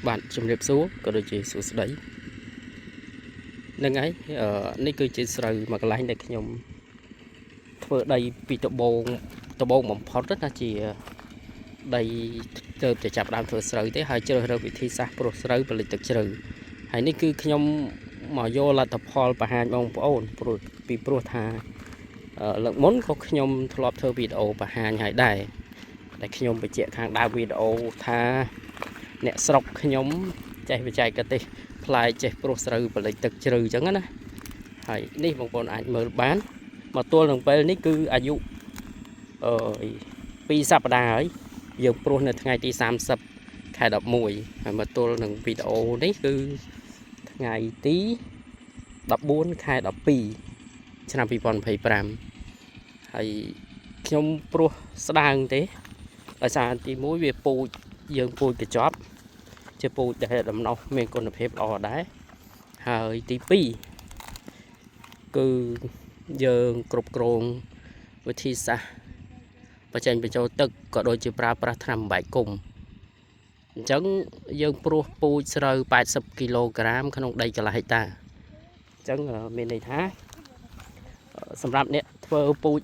bạn chụp đẹp số có đôi chỉ số đấy nâng ấy này cứ chỉ sờ mà cái lái này nhom vừa đây bị tụ bông một phốt rất là chỉ đây từ để chập đam thừa sờ thế hai chơi rồi bị thi sa pro sờ và lịch thực sờ hay này cứ nhom mà vô là tập hall và hai bông ôn pro bị pro tha lượng món có nhom thọp thơ video và hai ngày đây để nhom bị chạy hàng đa video tha nè sọc nhóm chạy cái tê lại chạy pro sờ và lịch thực sờ chẳng á hay ní một con ảnh mở bán mà tôi lần về ní cứอายุปีสัปดาห์យើងព្រោះនៅថ្ងៃទី30ខែ11ហើយមកទល់នឹងវីដេអូនេះគឺថ្ងៃទី14ខែ12ឆ្នាំ2025ហើយខ្ញុំព្រោះស្ដាងទេដោយសារទី1វាពូជយើងពូជកញ្ចប់ជាពូជដែលដំណោះមានគុណភាពល្អដែរហើយទី2គឺយើងគ្រប់គ្រងវិធីសាស្ត្របញ្ចេញបញ្ចូលទឹកក៏ដូចជាប្រើប្រាស់ថ្នាំបំបែកគុម្ពអញ្ចឹងយើងព្រោះពូជស្រូវ80គីឡូក្រាមក្នុងដីកន្លះហិកតាអញ្ចឹងមានន័យថាសម្រាប់អ្នកធ្វើពូជ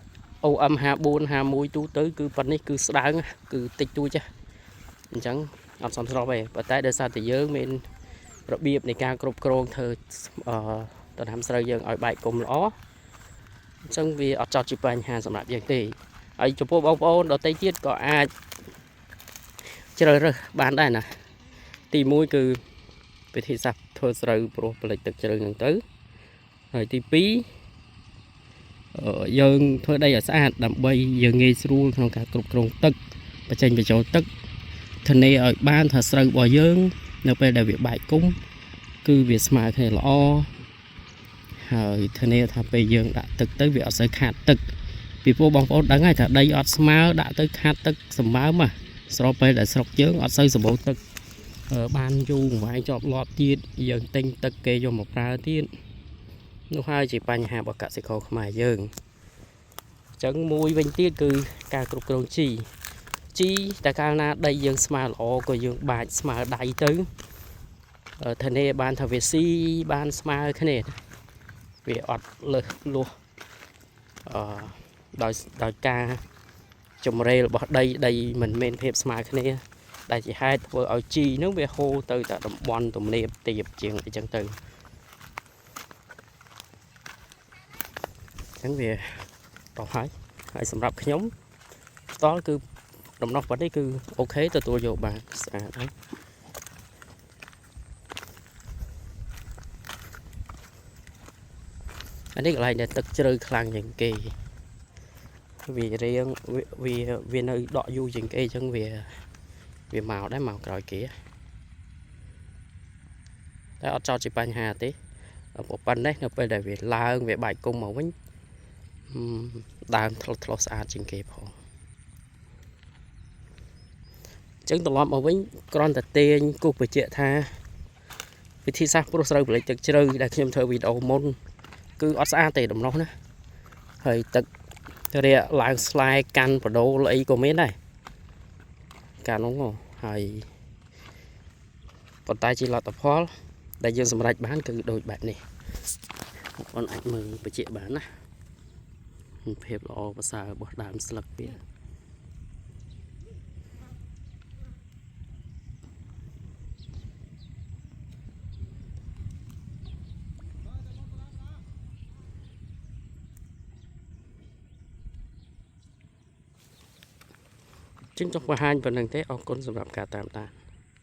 OM 54 51ទូទៅគឺប៉ុណ្នេះគឺស្ដើងគឺតិចតួចអញ្ចឹងអត់សមស្របទេប៉ុន្តែដោយសារតែយើងមានរបៀបនៃការគ្រប់គ្រងធ្វើដំណាំស្រូវយើងឲ្យបែកគុម្ពល្អអញ្ចឹងវាអត់ចោតជាបញ្ហាសម្រាប់យើងទេហើយចំពោះបងប្អូនដទៃទៀតក៏អាចជ្រើសរើសបានដែរណាទី1គឺវិធីសាស្ត្រធ្វើស្រូវព្រោះផលិតទឹកជ្រៅហ្នឹងទៅហើយទី2យើងធ្វើដីឲ្យស្អាតដើម្បីយើងងាយស្រួលក្នុងការគ្រប់គ្រងទឹកបញ្ចេញបញ្ចូលទឹកធានាឲ្យបានថាស្រូវរបស់យើងនៅពេលដែលវាបែកគុម្ពគឺវាស្មើគ្នាល្អហើយធានាថាពេលយើងដាក់ទឹកទៅវាអត់សូវខាតទឹកពីព្រោះបងប្អូនដឹងហើយថាដីអត់ស្មើដាក់ទៅខាតទឹកសម្បើមស្របពេលដែលស្រុកយើងអត់សូវសម្បូរទឹកបានយូរវាយជាប់លាប់ទៀតយើងទិញទឹកគេយកមកប្រើទៀតនោះហើយជាបញ្ហារបស់កសិករខ្មែរយើងអញ្ចឹងមួយវិញទៀតគឺការគ្រប់គ្រងជីតែកាលណាដីយើងស្មើល្អក៏យើងបាចស្មើដៃទៅធានាបានថាវាស៊ីបានស្មើគ្នាវាអត់លើសលោះដោយការជំរេលរបស់ដីមិនមែនភាពស្មើគ្នាដែលជាហេតុធ្វើឲ្យជីនឹងវាហូរទៅតែតំបន់ទំនាបទាបជាងអីចឹងទៅអញ្ចឹងវាតោះហើយសម្រាប់ខ្ញុំផ្ទាល់គឺដំណោះប៉ុណ្នេះគឺអូខេទទួលយកបានស្អាតហើយអានេះកន្លែងដែលទឹកជ្រៅខ្លាំងជាងគេវារៀងវានៅដក់យូរជាងគេអញ្ចឹងវាមកដែរមកក្រោយគេតែអត់ចោតជាបញ្ហាទេប៉ុណ្ណេះនៅពេលដែលវាឡើងវាបែកគុំមកវិញដើមធ្លោះស្អាតជាងគេផងអញ្ចឹងត្រឡប់មកវិញគ្រាន់តែទាញគូសបញ្ជាក់ថាវិធីសាស្ត្រព្រោះស្រូវផលិតទឹកជ្រៅដែលខ្ញុំធ្វើវីដេអូមុនគឺអត់ស្អាតទេដំណោះណាហើយទឹករាក់ឡើងស្លែកកាន់បដូរអីក៏មានដែរកាលនោះហើយប៉ុន្តែជាលទ្ធផលដែលយើងសម្រេចបានគឺដូចបែបនេះបងអាចមើលបញ្ជាក់បានណាភាពល្អប្រសើររបស់ដើមស្លឹកវាจึงจงបង្ហាញប៉ុណ្្នឹងទេអរគុណសម្រាប់ការតាមដាន